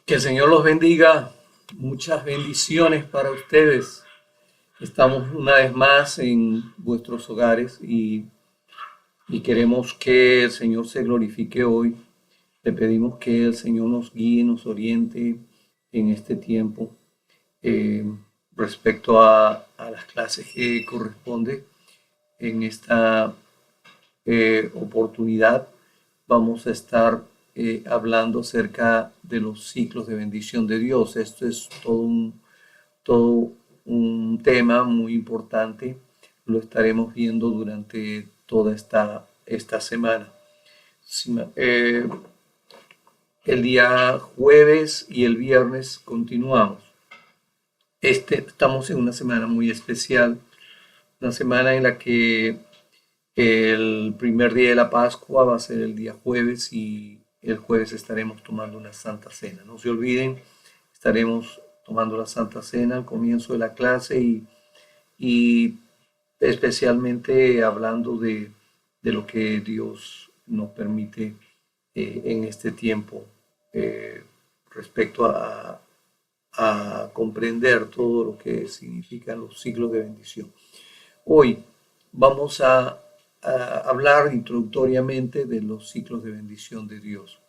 Que el Señor los bendiga. Muchas bendiciones para ustedes. Estamos una vez más en vuestros hogares y queremos que el Señor se glorifique hoy. Le pedimos que el Señor nos guíe, nos oriente en este tiempo eh, respecto a las clases que corresponde en esta oportunidad. Vamos a estar hablando acerca de los ciclos de bendición de Dios. Esto es todo un tema muy importante. Lo estaremos viendo durante toda esta semana. El día jueves y el viernes continuamos. Estamos en una semana muy especial, una semana en la que el primer día de la Pascua va a ser el día jueves y el jueves estaremos tomando una Santa Cena. No se olviden, estaremos tomando la Santa Cena al comienzo de la clase y especialmente hablando de lo que Dios nos permite en este tiempo eh, respecto a comprender todo lo que significan los siglos de bendición. Hoy vamos a hablar introductoriamente de los ciclos de bendición de Dios.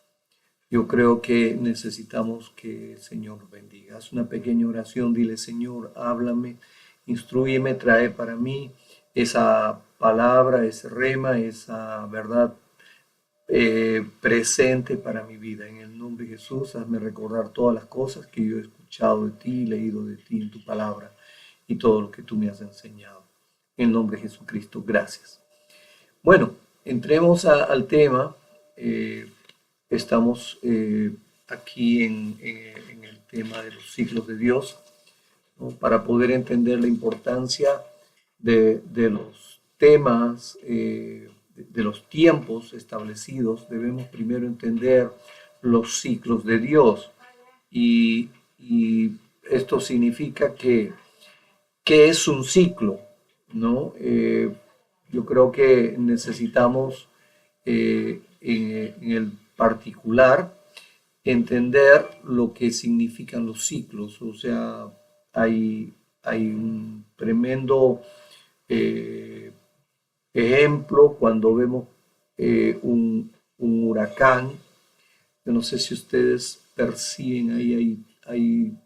Yo creo que necesitamos que el Señor nos bendiga. Haz una pequeña oración, dile: Señor, háblame, instrúyeme, trae para mí esa palabra, ese rema, esa verdad presente para mi vida. En el nombre de Jesús, hazme recordar todas las cosas que yo he escuchado de ti, leído de ti en tu palabra y todo lo que tú me has enseñado. En el nombre de Jesucristo, gracias. Bueno, entremos al tema. Eh, Estamos aquí en el tema de los ciclos de Dios, ¿no? Para poder entender la importancia de los temas, de los tiempos establecidos, debemos primero entender los ciclos de Dios. Y esto significa que, ¿qué es un ciclo? ¿No? Yo creo que necesitamos en el particular entender lo que significan los ciclos. O sea, hay un tremendo eh, ejemplo cuando vemos un huracán. Yo no sé si ustedes perciben ahí,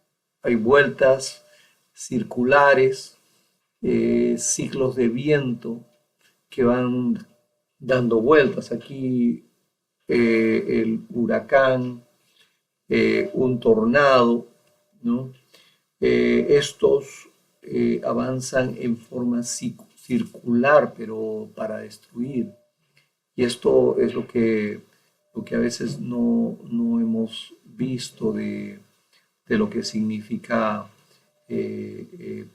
hay vueltas circulares, ciclos de viento que van dando vueltas. Aquí el huracán, un tornado, ¿no? Estos avanzan en forma circular, pero para destruir. Y esto es lo que a veces no hemos visto de lo que significa eh, eh,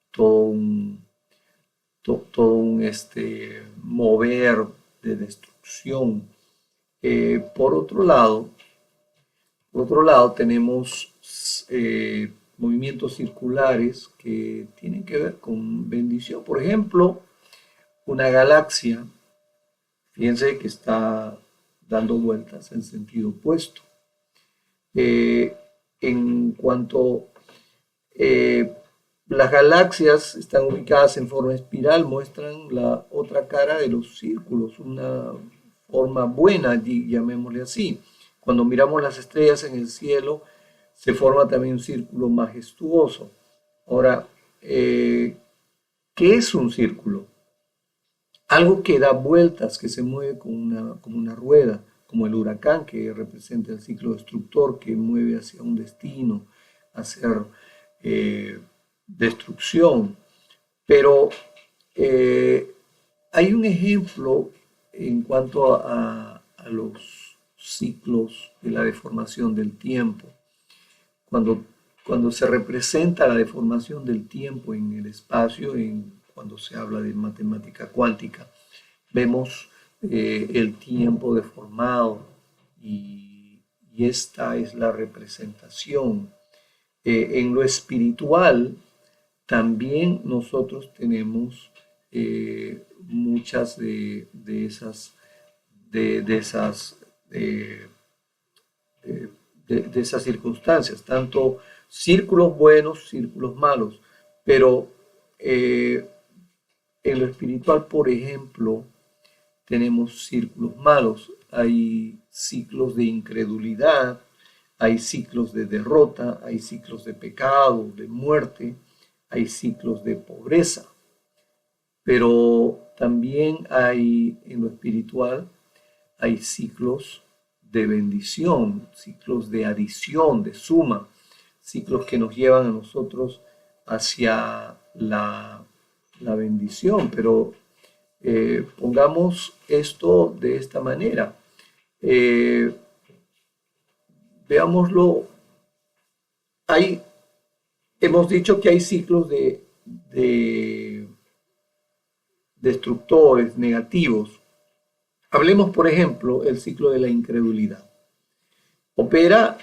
todo un, todo un mover de destrucción. Por otro lado tenemos movimientos circulares que tienen que ver con bendición. Por ejemplo, una galaxia, fíjense que está dando vueltas en sentido opuesto. Eh, en cuanto eh, las galaxias están ubicadas en forma espiral, muestran la otra cara de los círculos, una forma buena, llamémosle así. Cuando miramos las estrellas en el cielo, se forma también un círculo majestuoso. Ahora, ¿qué es un círculo? Algo que da vueltas, que se mueve como una rueda, como el huracán, que representa el ciclo destructor, que mueve hacia un destino, hacer destrucción. Pero eh, hay un ejemplo en cuanto a los ciclos de la deformación del tiempo. Cuando, cuando se representa la deformación del tiempo en el espacio, cuando se habla de matemática cuántica, vemos el tiempo deformado y esta es la representación. En lo espiritual, también nosotros tenemos muchas de esas eh, de esas circunstancias, tanto círculos buenos, círculos malos, pero en lo espiritual, por ejemplo, tenemos círculos malos, hay ciclos de incredulidad, hay ciclos de derrota, hay ciclos de pecado, de muerte, hay ciclos de pobreza, pero también hay en lo espiritual, hay ciclos de bendición, ciclos de adición, de suma, ciclos que nos llevan a nosotros hacia la bendición, pero pongamos esto de esta manera. Eh, Veámoslo, hay, hemos dicho que hay ciclos de destructores negativos. Hablemos, por ejemplo, el ciclo de la incredulidad. Opera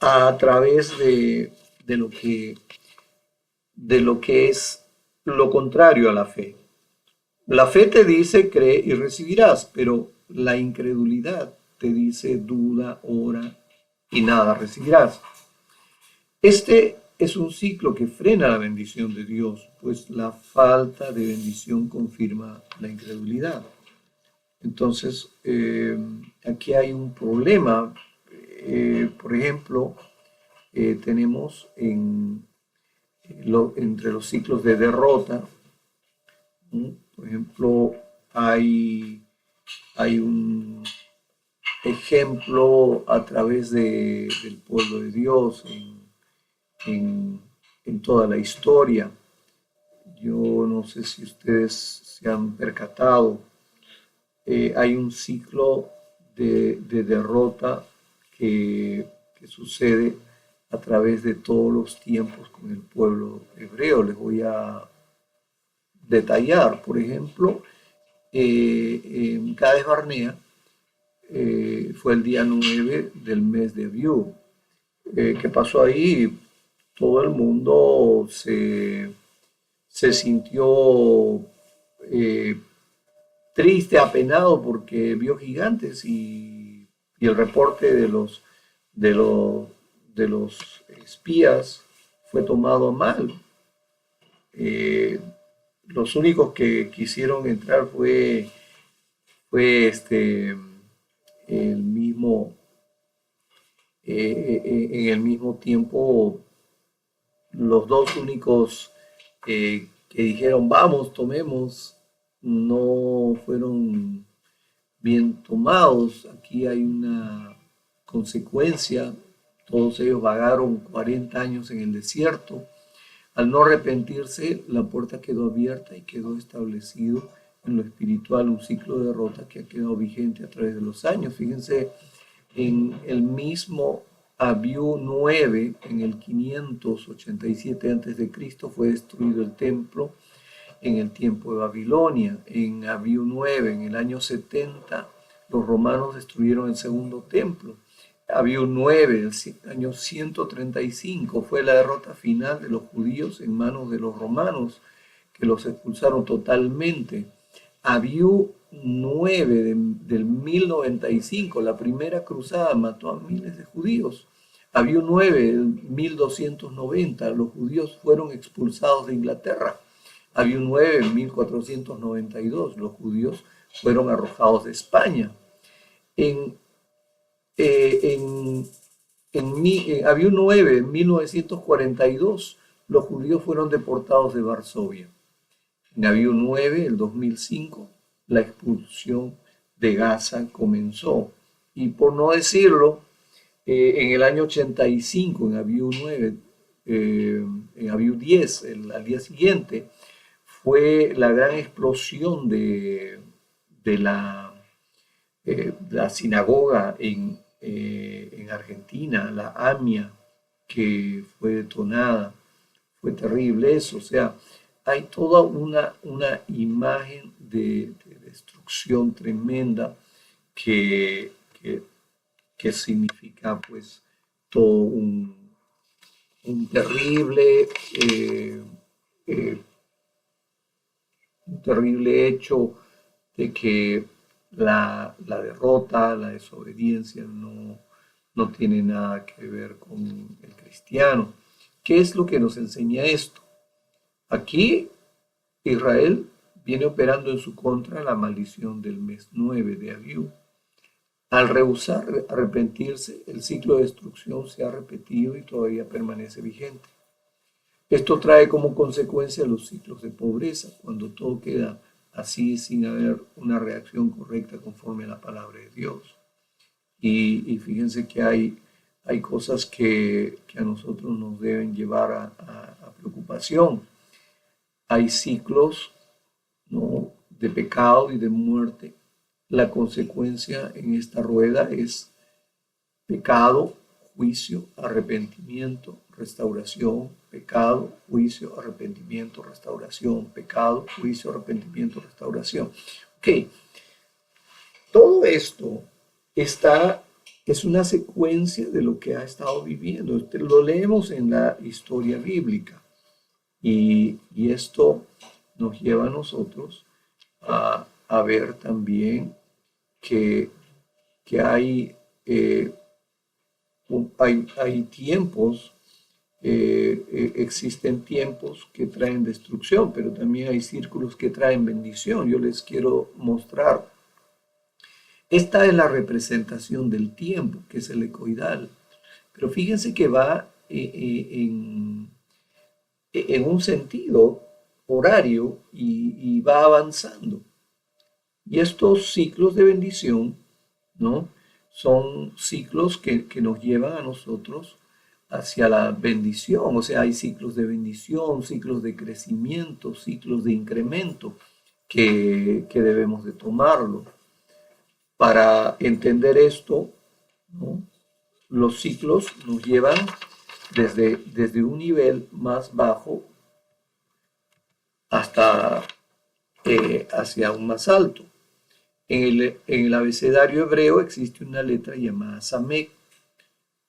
a través de lo que es lo contrario a la fe. La fe te dice cree y recibirás, pero la incredulidad te dice duda, ora y nada recibirás. Este es un ciclo que frena la bendición de Dios, pues la falta de bendición confirma la incredulidad. Entonces, aquí hay un problema. Por ejemplo, tenemos entre los ciclos de derrota, ¿no? Por ejemplo, hay un ejemplo a través del pueblo de Dios en toda la historia. Yo no sé si ustedes se han percatado, hay un ciclo de derrota que sucede a través de todos los tiempos con el pueblo hebreo. Les voy a detallar, por ejemplo, en Cades Barnea fue el día 9 del mes de Abiú. ¿Qué pasó ahí? Todo el mundo se sintió triste, apenado porque vio gigantes y el reporte de, los, de los espías fue tomado mal. Los únicos que quisieron entrar fue el mismo, en el mismo tiempo, los dos únicos que dijeron vamos, tomemos, no fueron bien tomados. Aquí hay una consecuencia. Todos ellos vagaron 40 años en el desierto. Al no arrepentirse, la puerta quedó abierta y quedó establecido en lo espiritual un ciclo de derrota que ha quedado vigente a través de los años. Fíjense, en el mismo Abiú 9, en el 587 a.C., fue destruido el templo en el tiempo de Babilonia. En Abiú 9, en el año 70, los romanos destruyeron el segundo templo. Abiú 9, el año 135, fue la derrota final de los judíos en manos de los romanos, que los expulsaron totalmente. Abiú 9 del 1095, la primera cruzada, mató a miles de judíos. Abiú 9 del 1290, los judíos fueron expulsados de Inglaterra. Abiú 9 en 1492, los judíos fueron arrojados de España. En Abiú 9, en 1942, los judíos fueron deportados de Varsovia. En Abiú 9, el 2005, la expulsión de Gaza comenzó. Y por no decirlo, en el año 85, en Abiú 9, en Abiú 10, al día siguiente, fue la gran explosión de la sinagoga en Argentina, la AMIA, que fue detonada. Fue terrible eso. O sea, hay toda una imagen de destrucción tremenda que significa pues todo un terrible eh, un terrible hecho de que la derrota, la desobediencia no tiene nada que ver con el cristiano. ¿Qué es lo que nos enseña esto? Aquí Israel viene operando en su contra la maldición del mes 9 de Abiú. Al rehusar arrepentirse, el ciclo de destrucción se ha repetido y todavía permanece vigente. Esto trae como consecuencia los ciclos de pobreza, cuando todo queda así sin haber una reacción correcta conforme a la palabra de Dios. Y fíjense que hay cosas que a nosotros nos deben llevar a preocupación. Hay ciclos, ¿no?, de pecado y de muerte. La consecuencia en esta rueda es pecado, juicio, arrepentimiento, restauración, pecado, juicio, arrepentimiento, restauración, pecado, juicio, arrepentimiento, restauración. Ok, todo esto es una secuencia de lo que ha estado viviendo. Lo leemos en la historia bíblica y esto nos lleva a nosotros a ver también que eh, hay tiempos, existen tiempos que traen destrucción, pero también hay círculos que traen bendición. Yo les quiero mostrar. Esta es la representación del tiempo, que es el ecoidal. Pero fíjense que va en un sentido horario y va avanzando. Y estos ciclos de bendición, ¿no?, son ciclos que nos llevan a nosotros hacia la bendición. O sea, hay ciclos de bendición, ciclos de crecimiento, ciclos de incremento que debemos de tomarlo. Para entender esto, ¿no?, los ciclos nos llevan desde un nivel más bajo hasta hacia un más alto. En el abecedario hebreo existe una letra llamada Samek,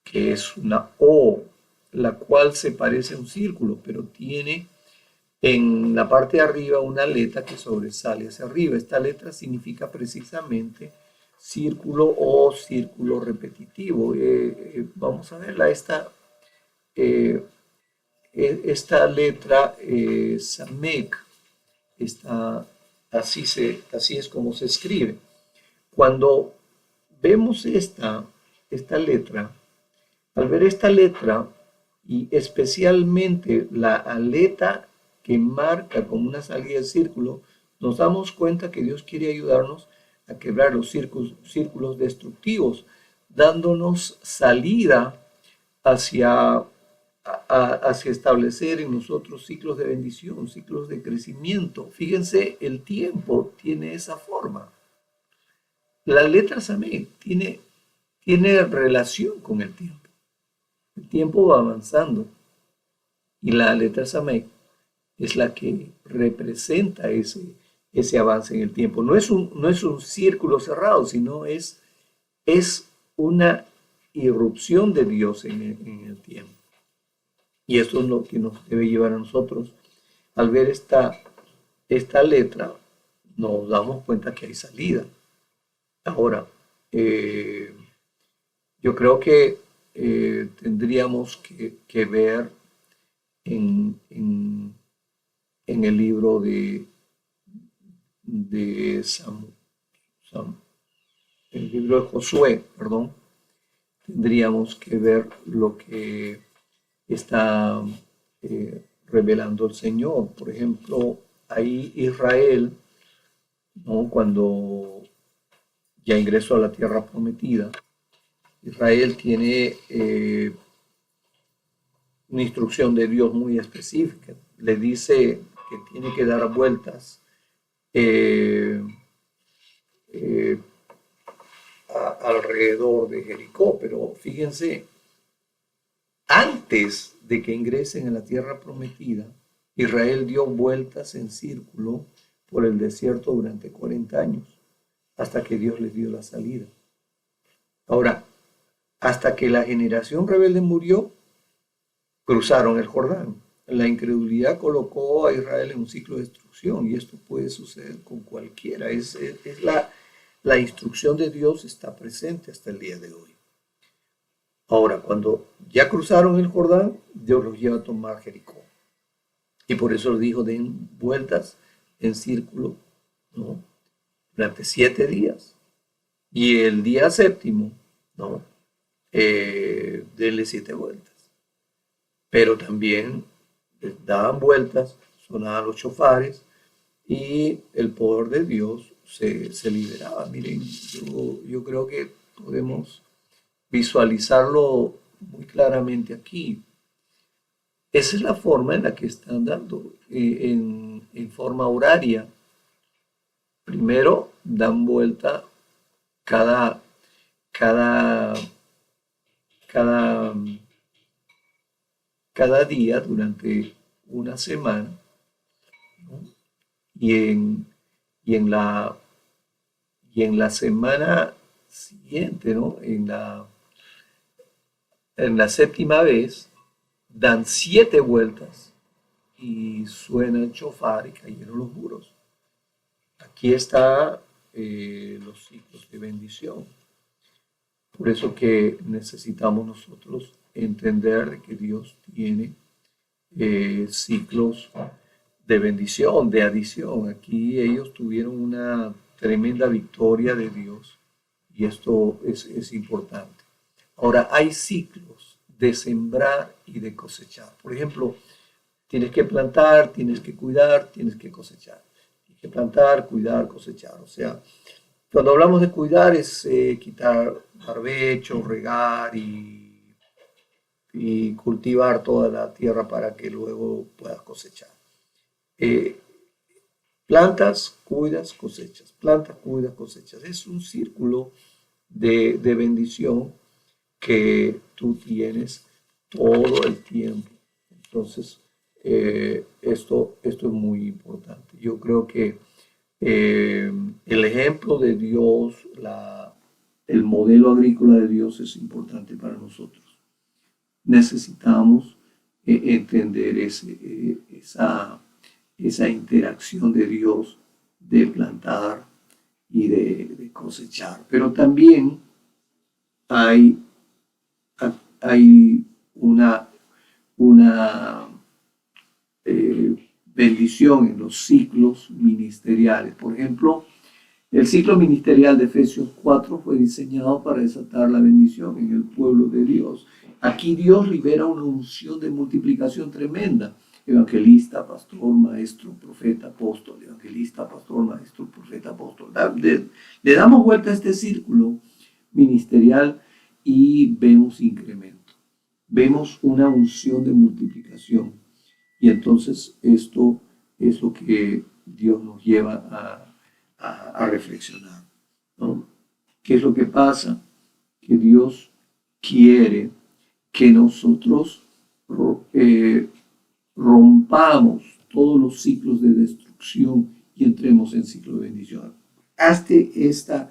que es una O, la cual se parece a un círculo, pero tiene en la parte de arriba una letra que sobresale hacia arriba. Esta letra significa precisamente círculo o círculo repetitivo. Vamos a verla, esta letra Samek, así es como se escribe. Cuando vemos esta letra, al ver esta letra y especialmente la aleta que marca como una salida del círculo, nos damos cuenta que Dios quiere ayudarnos a quebrar los círculos destructivos, dándonos salida hacia establecer en nosotros ciclos de bendición, ciclos de crecimiento. Fíjense, el tiempo tiene esa forma. La letra Samé tiene relación con el tiempo. El tiempo va avanzando y la letra Samé es la que representa ese avance en el tiempo. No es un círculo cerrado, sino es una irrupción de Dios en el tiempo. Y esto es lo que nos debe llevar a nosotros. Al ver esta letra, nos damos cuenta que hay salida. Ahora, yo creo que tendríamos que ver en el libro de el libro de Josué, perdón, tendríamos que ver lo que está revelando el Señor. Por ejemplo, ahí Israel, ¿no?, cuando ya ingresó a la tierra prometida, Israel tiene una instrucción de Dios muy específica. Le dice que tiene que dar vueltas alrededor de Jericó, pero fíjense, antes de que ingresen a la tierra prometida, Israel dio vueltas en círculo por el desierto durante 40 años, hasta que Dios les dio la salida. Ahora, hasta que la generación rebelde murió, cruzaron el Jordán. La incredulidad colocó a Israel en un ciclo de destrucción y esto puede suceder con cualquiera. La instrucción de Dios está presente hasta el día de hoy. Ahora, cuando ya cruzaron el Jordán, Dios los lleva a tomar Jericó. Y por eso les dijo, den vueltas en círculo, ¿no? Durante 7 días. Y el día séptimo, ¿no? Denle 7 vueltas. Pero también daban vueltas, sonaban los chofares y el poder de Dios se liberaba. Miren, yo creo que podemos visualizarlo muy claramente aquí. Esa es la forma en la que están dando, en forma horaria. Primero dan vuelta cada, cada, cada, cada día durante una semana, ¿no? Y en, y en la, y en la semana siguiente, ¿no? En la séptima vez, dan 7 vueltas y suena el chofar y cayeron los muros. Aquí está los ciclos de bendición. Por eso que necesitamos nosotros entender que Dios tiene ciclos de bendición, de adición. Aquí ellos tuvieron una tremenda victoria de Dios y esto es importante. Ahora, hay ciclos de sembrar y de cosechar. Por ejemplo, tienes que plantar, tienes que cuidar, tienes que cosechar. Tienes que plantar, cuidar, cosechar. O sea, cuando hablamos de cuidar es quitar barbecho, regar y cultivar toda la tierra para que luego puedas cosechar. Eh, Plantas, cuidas, cosechas. Plantas, cuidas, cosechas. Es un círculo de bendición que tú tienes todo el tiempo. Entonces, esto es muy importante. Yo creo que el ejemplo de Dios, el modelo agrícola de Dios es importante para nosotros. Necesitamos entender esa interacción de Dios de plantar y de cosechar. Pero también hay, hay una bendición en los ciclos ministeriales. Por ejemplo, el ciclo ministerial de Efesios 4 fue diseñado para desatar la bendición en el pueblo de Dios. Aquí Dios libera una unción de multiplicación tremenda. Evangelista, pastor, maestro, profeta, apóstol. Evangelista, pastor, maestro, profeta, apóstol. Le damos vuelta a este círculo ministerial y vemos incremento. Vemos una unción de multiplicación. Y entonces esto es lo que Dios nos lleva a reflexionar, ¿no? ¿Qué es lo que pasa? Que Dios quiere que nosotros rompamos todos los ciclos de destrucción y entremos en ciclo de bendición. Hazte esta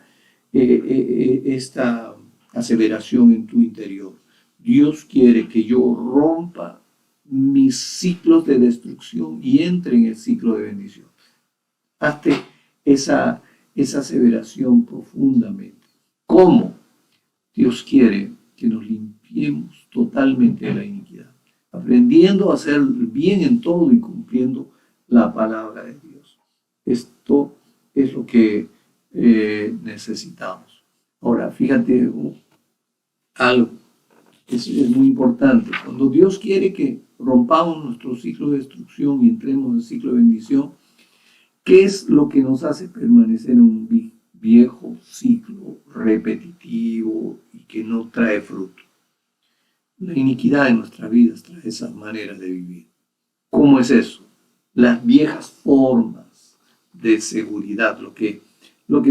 aseveración en tu interior. Dios quiere que yo rompa mis ciclos de destrucción y entre en el ciclo de bendición. Hazte esa aseveración profundamente. ¿Cómo? Dios quiere que nos limpiemos totalmente de la iniquidad, aprendiendo a hacer bien en todo y cumpliendo la palabra de Dios. Esto es lo que necesitamos. Ahora, fíjate algo que es muy importante. Cuando Dios quiere que rompamos nuestro ciclo de destrucción y entremos en el ciclo de bendición, ¿qué es lo que nos hace permanecer en un viejo ciclo repetitivo y que no trae fruto? La iniquidad en nuestras vidas trae esas maneras de vivir. ¿Cómo es eso? Las viejas formas de seguridad, lo que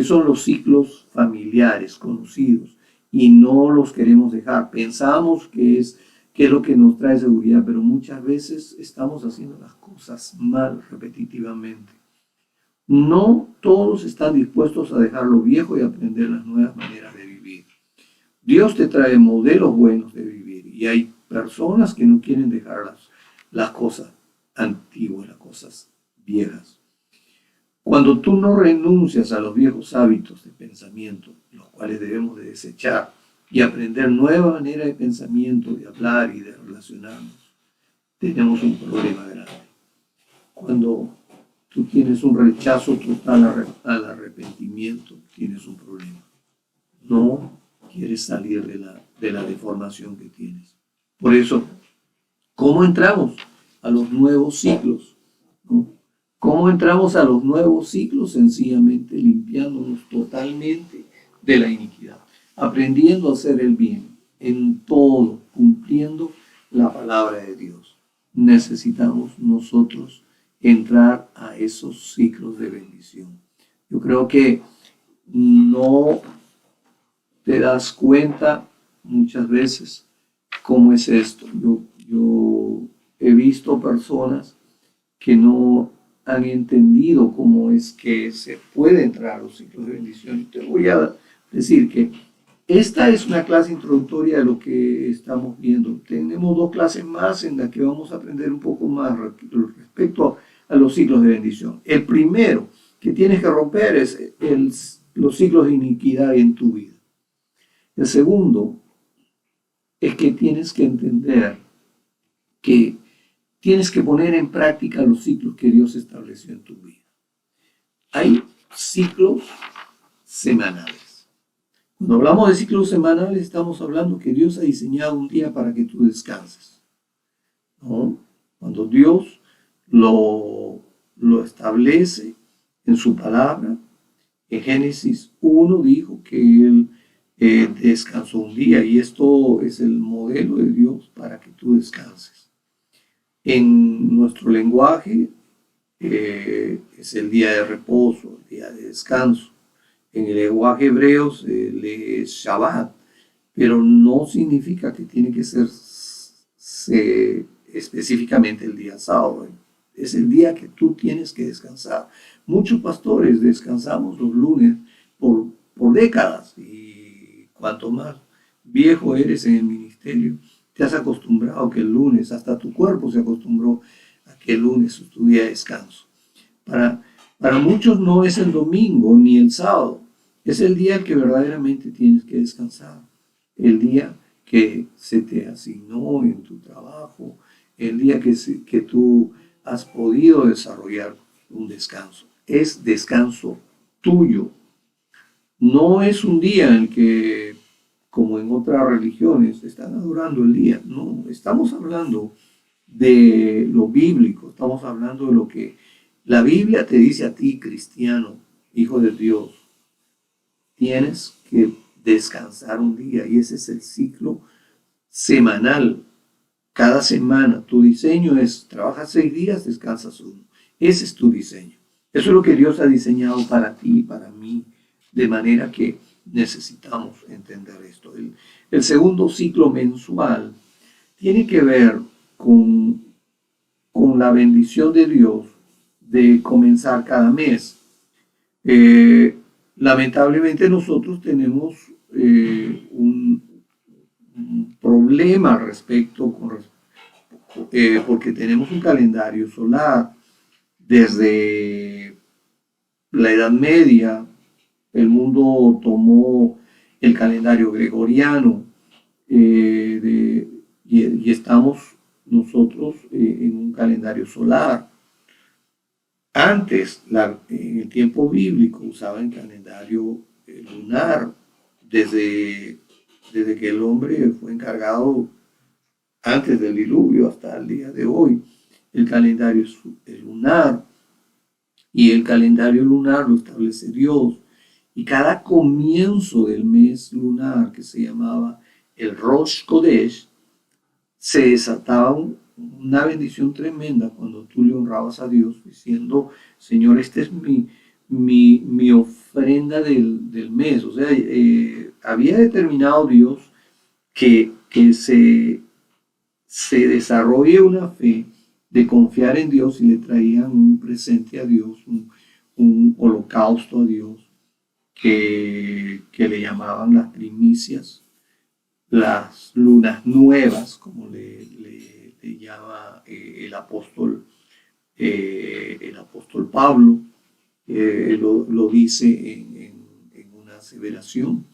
son los ciclos familiares conocidos, y no los queremos dejar. Pensamos que es lo que nos trae seguridad, pero muchas veces estamos haciendo las cosas mal repetitivamente. No todos están dispuestos a dejar lo viejo y aprender las nuevas maneras de vivir. Dios te trae modelos buenos de vivir y hay personas que no quieren dejar las cosas antiguas, las cosas viejas. Cuando tú no renuncias a los viejos hábitos de pensamiento, los cuales debemos de desechar, y aprender nueva manera de pensamiento, de hablar y de relacionarnos, tenemos un problema grande. Cuando tú tienes un rechazo total al arrepentimiento, tienes un problema. No quieres salir de la deformación que tienes. Por eso, ¿cómo entramos a los nuevos ciclos? ¿No? ¿Cómo entramos a los nuevos ciclos? Sencillamente limpiándonos totalmente de la iniquidad, aprendiendo a hacer el bien en todo, cumpliendo la palabra de Dios. Necesitamos nosotros entrar a esos ciclos de bendición. Yo creo que no te das cuenta muchas veces cómo es esto. Yo he visto personas que no han entendido cómo es que se puede entrar a los ciclos de bendición. Y te voy a decir que esta es una clase introductoria de lo que estamos viendo. Tenemos 2 clases más en las que vamos a aprender un poco más respecto a los ciclos de bendición. El primero que tienes que romper es los ciclos de iniquidad en tu vida. El segundo es que tienes que entender que tienes que poner en práctica los ciclos que Dios estableció en tu vida. Hay ciclos semanales. Cuando hablamos de ciclos semanales, estamos hablando que Dios ha diseñado un día para que tú descanses, ¿no? Cuando Dios lo establece en su palabra, en Génesis 1 dijo que Él descansó un día, y esto es el modelo de Dios para que tú descanses. En nuestro lenguaje es el día de reposo, el día de descanso. En el lenguaje hebreo se lee Shabbat, pero no significa que tiene que ser específicamente el día sábado. Es el día que tú tienes que descansar. Muchos pastores descansamos los lunes por décadas, y cuanto más viejo eres en el ministerio, te has acostumbrado que el lunes, hasta tu cuerpo se acostumbró a que el lunes es tu día de descanso. Para muchos no es el domingo ni el sábado, es el día que verdaderamente tienes que descansar, el día que se te asignó en tu trabajo, el día que tú has podido desarrollar un descanso. Es descanso tuyo. No es un día en el que, como en otras religiones, están adorando el día. No, estamos hablando de lo bíblico, estamos hablando de lo que la Biblia te dice a ti, cristiano, hijo de Dios. Tienes que descansar un día, y ese es el ciclo semanal. Cada semana tu diseño es: trabajas 6 días, descansas 1. Ese es tu diseño. Eso es lo que Dios ha diseñado para ti y para mí, de manera que necesitamos entender esto. El segundo ciclo mensual tiene que ver con la bendición de Dios de comenzar cada mes. Lamentablemente nosotros tenemos un problema porque tenemos un calendario solar. Desde la Edad Media, el mundo tomó el calendario gregoriano, y estamos nosotros en un calendario solar. Antes, en el tiempo bíblico, usaban el calendario lunar, desde que el hombre fue encargado antes del diluvio hasta el día de hoy. El calendario es lunar, y el calendario lunar lo establece Dios. Y cada comienzo del mes lunar, que se llamaba el Rosh Kodesh, se desataba una bendición tremenda cuando tú le honrabas a Dios diciendo: Señor, esta es mi ofrenda del mes. O sea, había determinado Dios que se desarrolle una fe de confiar en Dios, y le traían un presente a Dios, un holocausto a Dios, que le llamaban las primicias, las lunas nuevas, como le llama el apóstol Pablo, lo dice en una aseveración.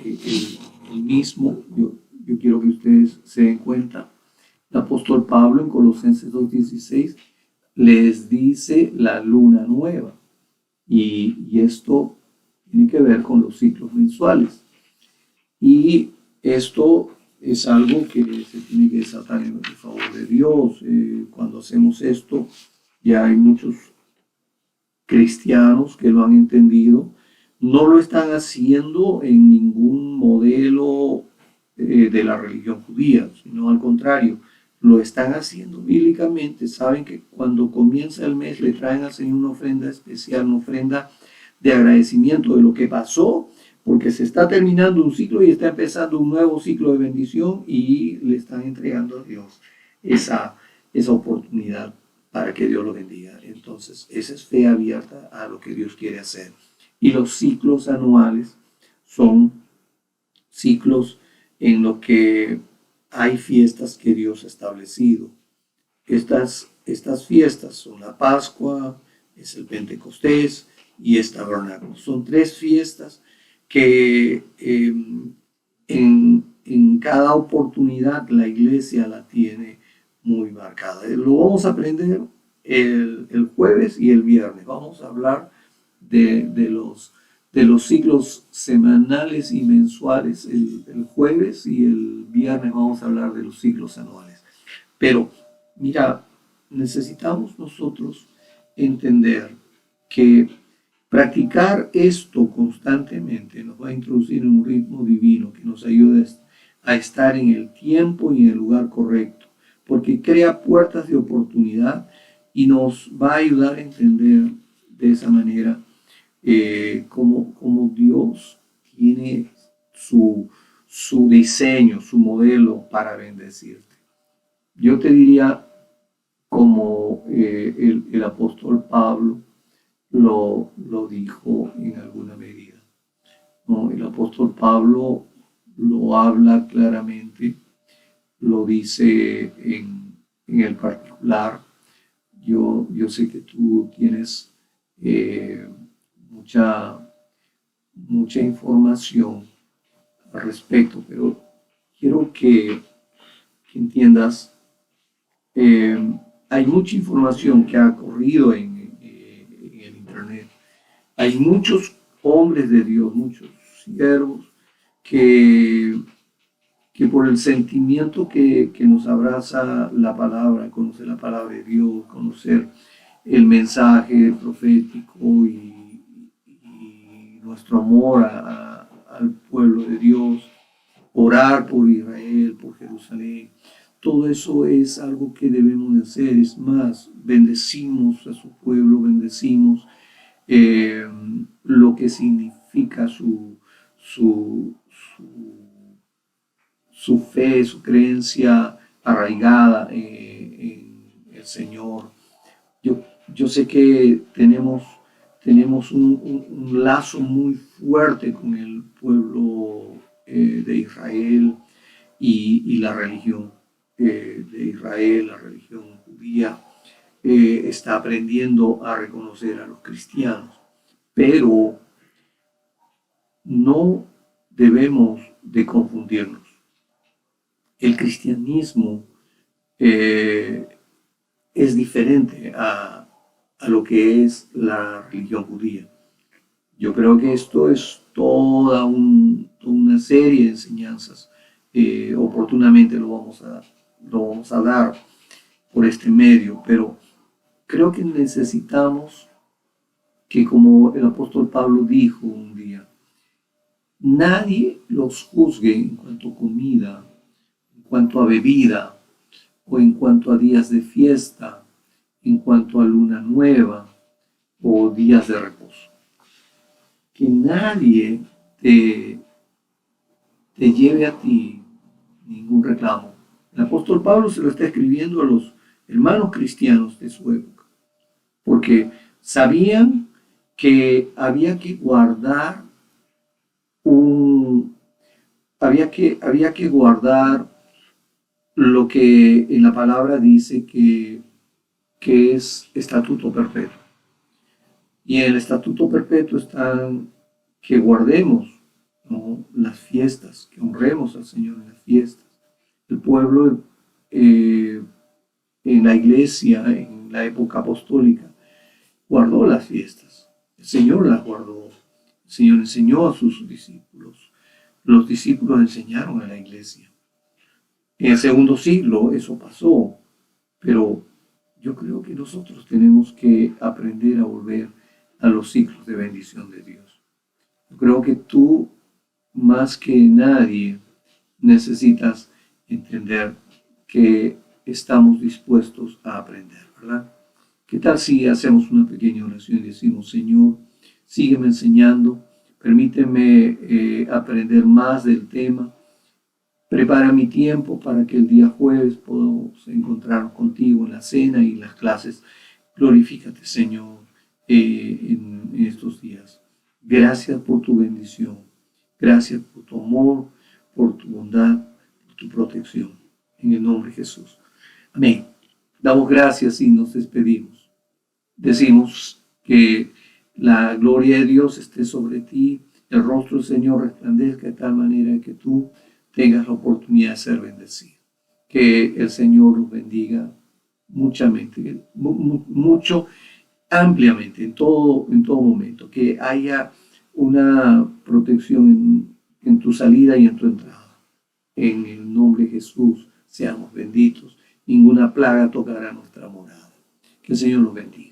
el mismo. Yo quiero que ustedes se den cuenta. El apóstol Pablo en Colosenses 2:16 les dice la luna nueva. Y esto tiene que ver con los ciclos mensuales. Y esto es algo que se tiene que desatar en el favor de Dios. Cuando hacemos esto, ya hay muchos cristianos que lo han entendido. No lo están haciendo en ningún modelo de la religión judía, sino al contrario, lo están haciendo bíblicamente. Saben que cuando comienza el mes le traen al Señor una ofrenda especial, una ofrenda de agradecimiento de lo que pasó, porque se está terminando un ciclo y está empezando un nuevo ciclo de bendición y le están entregando a Dios esa oportunidad para que Dios lo bendiga. Entonces, esa es fe abierta a lo que Dios quiere hacer. Y los ciclos anuales son ciclos en los que hay fiestas que Dios ha establecido. Estas fiestas son la Pascua, es el Pentecostés y el Tabernáculo. Son 3 fiestas que en cada oportunidad la iglesia la tiene muy marcada. Lo vamos a aprender el jueves y el viernes. Vamos a hablar de los ciclos semanales y mensuales el jueves, y el viernes vamos a hablar de los ciclos anuales. Pero mira, necesitamos nosotros entender que practicar esto constantemente nos va a introducir en un ritmo divino que nos ayude a estar en el tiempo y en el lugar correcto, porque crea puertas de oportunidad y nos va a ayudar a entender de esa manera cómo Dios tiene su diseño, su modelo para bendecirte. Yo te diría, como el apóstol Pablo lo dijo en alguna medida, ¿no? El apóstol Pablo lo habla claramente, lo dice en el particular. Yo sé que tú tienes mucha información al respecto, pero quiero que entiendas, hay mucha información que ha corrido en el internet. Hay muchos hombres de Dios, muchos siervos que por el sentimiento que nos abraza la palabra, conocer la palabra de Dios, conocer el mensaje profético y nuestro amor al pueblo de Dios, orar por Israel, por Jerusalén, todo eso es algo que debemos de hacer. Es más, bendecimos a su pueblo, bendecimos lo que significa su fe, su creencia arraigada en el Señor. Yo sé que tenemos un lazo muy fuerte con el pueblo de Israel y la religión de Israel, la religión judía. Está aprendiendo a reconocer a los cristianos, pero no debemos de confundirnos. El cristianismo es diferente a lo que es la religión judía. Yo creo que esto es toda una serie de enseñanzas. Oportunamente lo vamos a dar por este medio, pero creo que necesitamos que, como el apóstol Pablo dijo un día, nadie los juzgue en cuanto a comida, en cuanto a bebida, o en cuanto a días de fiesta, en cuanto a luna nueva o días de reposo. Que nadie te lleve a ti ningún reclamo. El apóstol Pablo se lo está escribiendo a los hermanos cristianos de su época, porque sabían que había que guardar había que guardar lo que en la palabra dice que es estatuto perpetuo. Y en el estatuto perpetuo está que guardemos, ¿no? Las fiestas, que honremos al Señor en las fiestas. El pueblo en la iglesia, en la época apostólica, guardó las fiestas. El Señor las guardó. El Señor enseñó a sus discípulos. Los discípulos enseñaron a la iglesia. En el segundo siglo eso pasó, pero yo creo que nosotros tenemos que aprender a volver a los ciclos de bendición de Dios. Yo creo que tú, más que nadie, necesitas entender que estamos dispuestos a aprender, ¿verdad? ¿Qué tal si hacemos una pequeña oración y decimos, Señor, sígueme enseñando, permíteme aprender más del tema, prepara mi tiempo para que el día jueves podamos encontrarnos contigo en la cena y en las clases. Glorifícate, Señor, en estos días. Gracias por tu bendición. Gracias por tu amor, por tu bondad, por tu protección. En el nombre de Jesús. Amén. Damos gracias y nos despedimos. Decimos que la gloria de Dios esté sobre ti, el rostro del Señor resplandezca de tal manera que tú tengas la oportunidad de ser bendecido. Que el Señor los bendiga muchamente, mucho, ampliamente, en todo momento. Que haya una protección en tu salida y en tu entrada. En el nombre de Jesús, seamos benditos. Ninguna plaga tocará nuestra morada. Que el Señor los bendiga.